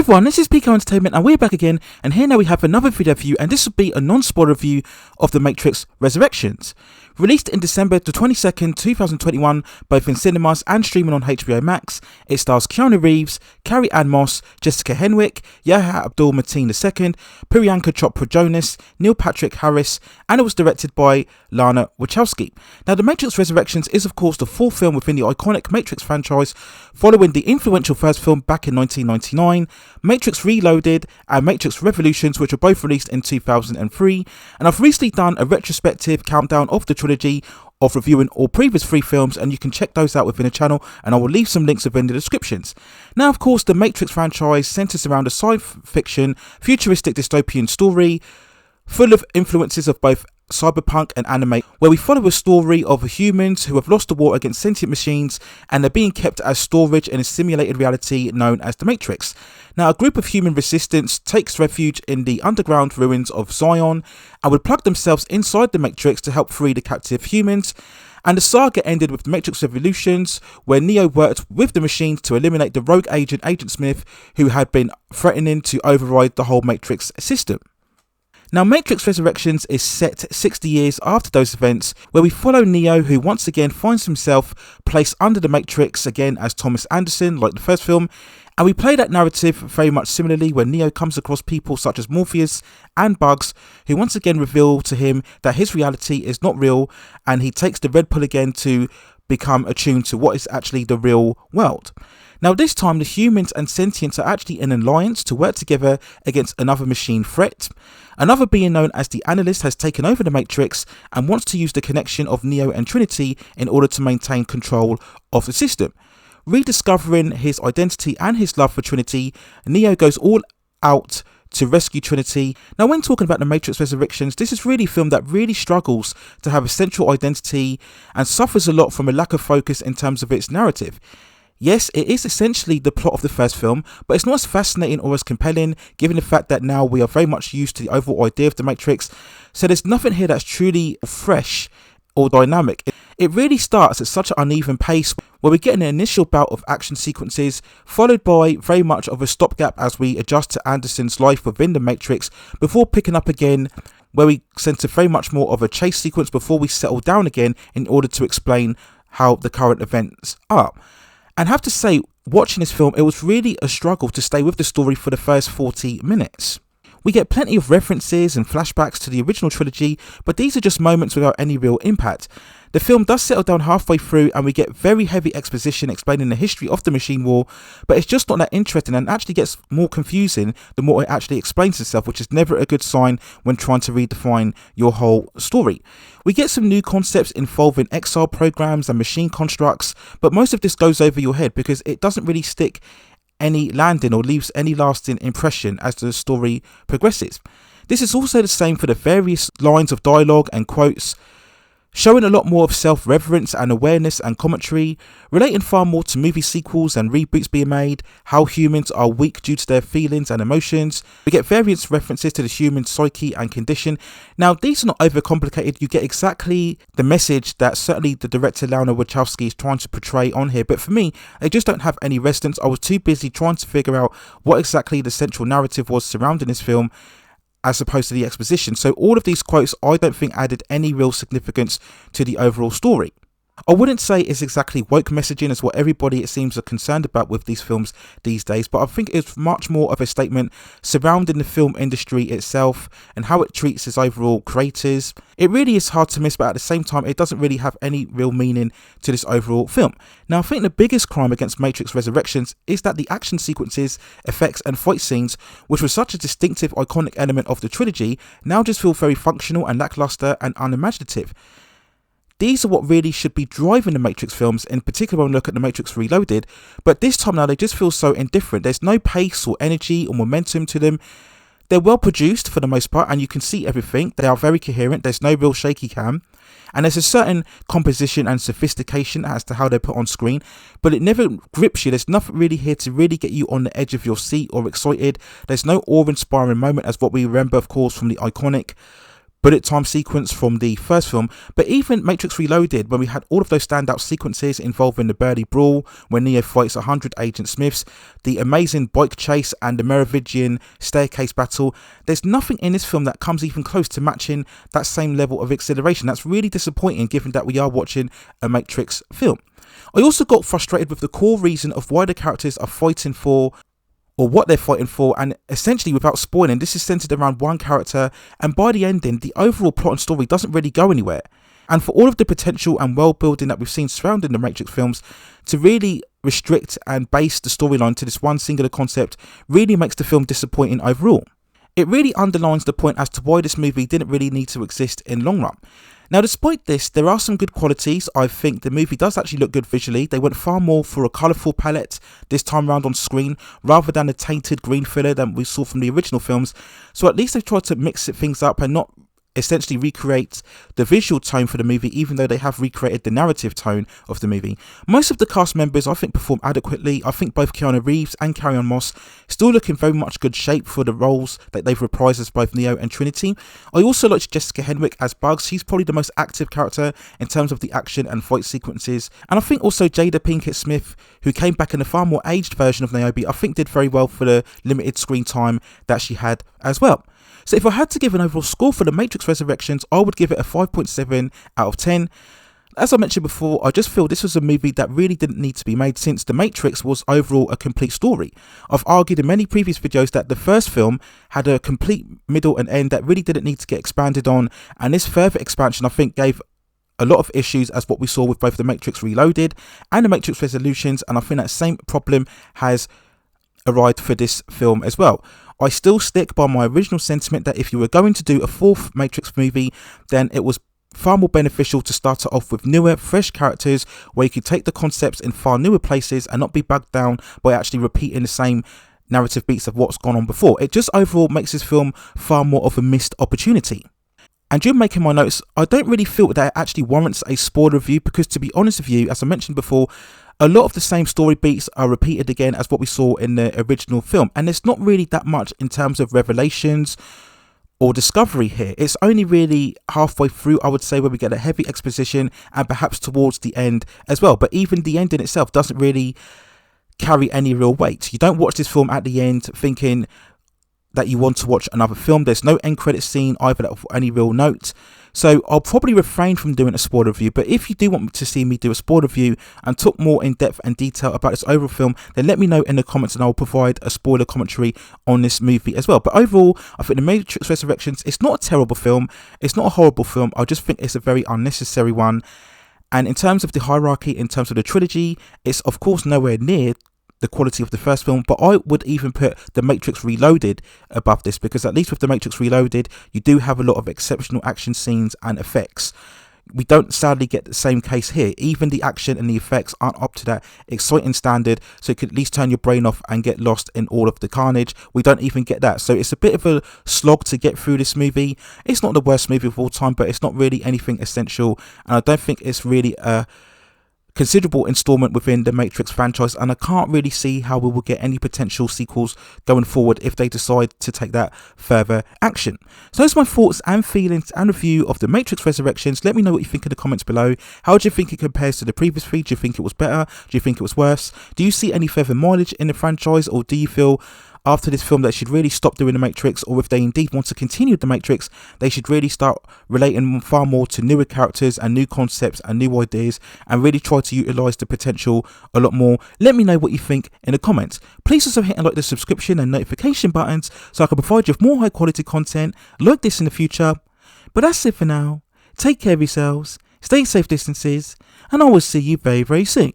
everyone, this is Pico Entertainment and we're back again, and here now we have another video for you, and this will be a non-spoiler review of The Matrix Resurrections. Released in December the 22nd, 2021, both in cinemas and streaming on HBO Max, it stars Keanu Reeves, Carrie Moss, Jessica Henwick, Yahya Mateen II, Priyanka Chopra Jonas, Neil Patrick Harris, and it was directed by Lana Wachowski. Now, The Matrix Resurrections is of course the fourth film within the iconic Matrix franchise, following the influential first film back in 1999, Matrix Reloaded and Matrix Revolutions, which were both released in 2003, and I've recently done a retrospective countdown of the trilogy of reviewing all previous three films, and you can check those out within the channel, and I will leave some links within the descriptions. Now, of course, the Matrix franchise centers around a science fiction, futuristic dystopian story full of influences of both cyberpunk and anime, where we follow a story of humans who have lost the war against sentient machines and are being kept as storage in a simulated reality known as the Matrix. Now, a group of human resistance takes refuge in the underground ruins of Zion and would plug themselves inside the Matrix to help free the captive humans. And the saga ended with Matrix Revolutions, where Neo worked with the machines to eliminate the rogue agent, Agent Smith, who had been threatening to override the whole Matrix system. Now, Matrix Resurrections is set 60 years after those events, where we follow Neo, who once again finds himself placed under the Matrix again as Thomas Anderson, like the first film, and we play that narrative very much similarly, where Neo comes across people such as Morpheus and Bugs, who once again reveal to him that his reality is not real, and he takes the red pill again to become attuned to what is actually the real world. Now, this time the humans and sentients are actually in an alliance to work together against another machine threat. Another being known as the Analyst has taken over the Matrix and wants to use the connection of Neo and Trinity in order to maintain control of the system. Rediscovering his identity and his love for Trinity, Neo goes all out to rescue Trinity. Now, when talking about The Matrix Resurrections, this is really a film that really struggles to have a central identity and suffers a lot from a lack of focus in terms of its narrative. Yes, it is essentially the plot of the first film, but it's not as fascinating or as compelling, given the fact that now we are very much used to the overall idea of the Matrix, so there's nothing here that's truly fresh or dynamic. It really starts at such an uneven pace, where we get an initial bout of action sequences, followed by very much of a stopgap as we adjust to Anderson's life within the Matrix, before picking up again, where we center very much more of a chase sequence before we settle down again in order to explain how the current events are. And I have to say, watching this film, it was really a struggle to stay with the story for the first 40 minutes. We get plenty of references and flashbacks to the original trilogy, but these are just moments without any real impact. The film does settle down halfway through and we get very heavy exposition explaining the history of the machine war, but it's just not that interesting and actually gets more confusing the more it actually explains itself, which is never a good sign when trying to redefine your whole story. We get some new concepts involving exile programs and machine constructs, but most of this goes over your head because it doesn't really stick any landing or leaves any lasting impression as the story progresses. This is also the same for the various lines of dialogue and quotes, showing a lot more of self-reverence and awareness and commentary, relating far more to movie sequels and reboots being made, how humans are weak due to their feelings and emotions. We get various references to the human psyche and condition. Now, these are not overcomplicated. You get exactly the message that certainly the director Lana Wachowski is trying to portray on here, but for me, they just don't have any resonance. I was too busy trying to figure out what exactly the central narrative was surrounding this film, as opposed to the exposition. So all of these quotes I don't think added any real significance to the overall story. I wouldn't say it's exactly woke messaging as what everybody it seems are concerned about with these films these days, but I think it's much more of a statement surrounding the film industry itself and how it treats its overall creators. It really is hard to miss, but at the same time it doesn't really have any real meaning to this overall film. Now, I think the biggest crime against Matrix Resurrections is that the action sequences, effects and fight scenes, which were such a distinctive iconic element of the trilogy, now just feel very functional and lackluster and unimaginative. These are what really should be driving the Matrix films, in particular when we look at The Matrix Reloaded, but this time now they just feel so indifferent. There's no pace or energy or momentum to them. They're well produced for the most part and you can see everything. They are very coherent. There's no real shaky cam. And there's a certain composition and sophistication as to how they're put on screen, but it never grips you. There's nothing really here to really get you on the edge of your seat or excited. There's no awe-inspiring moment as what we remember, of course, from the iconic bullet time sequence from the first film, but even Matrix Reloaded, when we had all of those standout sequences involving the Burly Brawl, when Neo fights 100 Agent Smiths, the amazing bike chase and the Merovingian staircase battle, there's nothing in this film that comes even close to matching that same level of exhilaration. That's really disappointing given that we are watching a Matrix film. I also got frustrated with the core reason of why the characters are fighting for, or what they're fighting for, and essentially, without spoiling, this is centered around one character, and by the ending, the overall plot and story doesn't really go anywhere. And for all of the potential and world building that we've seen surrounding the Matrix films, to really restrict and base the storyline to this one singular concept really makes the film disappointing overall. It really underlines the point as to why this movie didn't really need to exist in the long run. Now, despite this, there are some good qualities. I think the movie does actually look good visually. They went far more for a colourful palette this time around on screen, rather than a tainted green filler that we saw from the original films. So at least they've tried to mix things up and not essentially recreate the visual tone for the movie, even though they have recreated the narrative tone of the movie. Most of the cast members, I think, perform adequately. I think both Keanu Reeves and Carrie Moss still look in very much good shape for the roles that they've reprised as both Neo and Trinity. I also liked Jessica Henwick as Bugs. She's probably the most active character in terms of the action and fight sequences. And I think also Jada Pinkett Smith, who came back in a far more aged version of Niobe, I think did very well for the limited screen time that she had as well. So if I had to give an overall score for The Matrix Resurrections, I would give it a 5.7 out of 10. As I mentioned before, I just feel this was a movie that really didn't need to be made, since The Matrix was overall a complete story. I've argued in many previous videos that the first film had a complete middle and end that really didn't need to get expanded on, and this further expansion I think gave a lot of issues, as what we saw with both The Matrix Reloaded and The Matrix Resolutions, and I think that same problem has arrived for this film as well. I still stick by my original sentiment that if you were going to do a fourth Matrix movie, then it was far more beneficial to start it off with newer, fresh characters where you could take the concepts in far newer places and not be bogged down by actually repeating the same narrative beats of what's gone on before. It just overall makes this film far more of a missed opportunity. And during making my notes, I don't really feel that it actually warrants a spoiler review, because to be honest with you, as I mentioned before, a lot of the same story beats are repeated again as what we saw in the original film, and there's not really that much in terms of revelations or discovery here. It's only really halfway through, I would say, where we get a heavy exposition, and perhaps towards the end as well. But even the end in itself doesn't really carry any real weight. You don't watch this film at the end thinking that you want to watch another film. There's no end credit scene either of any real note. So I'll probably refrain from doing a spoiler review, but if you do want to see me do a spoiler review and talk more in depth and detail about this overall film, then let me know in the comments and I'll provide a spoiler commentary on this movie as well. But overall, I think The Matrix Resurrections, it's not a terrible film, it's not a horrible film, I just think it's a very unnecessary one. And in terms of the hierarchy, in terms of the trilogy, it's of course nowhere near the quality of the first film, but I would even put The Matrix Reloaded above this, because at least with The Matrix Reloaded you do have a lot of exceptional action scenes and effects. We don't sadly get the same case here. Even the action and the effects aren't up to that exciting standard, so you could at least turn your brain off and get lost in all of the carnage. We don't even get that, so it's a bit of a slog to get through this movie. It's not the worst movie of all time, but it's not really anything essential, and I don't think it's really a considerable installment within the Matrix franchise, and I can't really see how we will get any potential sequels going forward if they decide to take that further action. So those are my thoughts and feelings and review of The Matrix Resurrections. Let me know what you think in the comments below. How do you think it compares to the previous three? Do you think it was better? Do you think it was worse? Do you see any further mileage in the franchise, or do you feel after this film that should really stop doing The Matrix, or if they indeed want to continue The Matrix, they should really start relating far more to newer characters and new concepts and new ideas, and really try to utilise the potential a lot more? Let me know what you think in the comments. Please also hit and like the subscription and notification buttons so I can provide you with more high quality content like this in the future. But that's it for now. Take care of yourselves, stay safe distances, and I will see you very, very soon.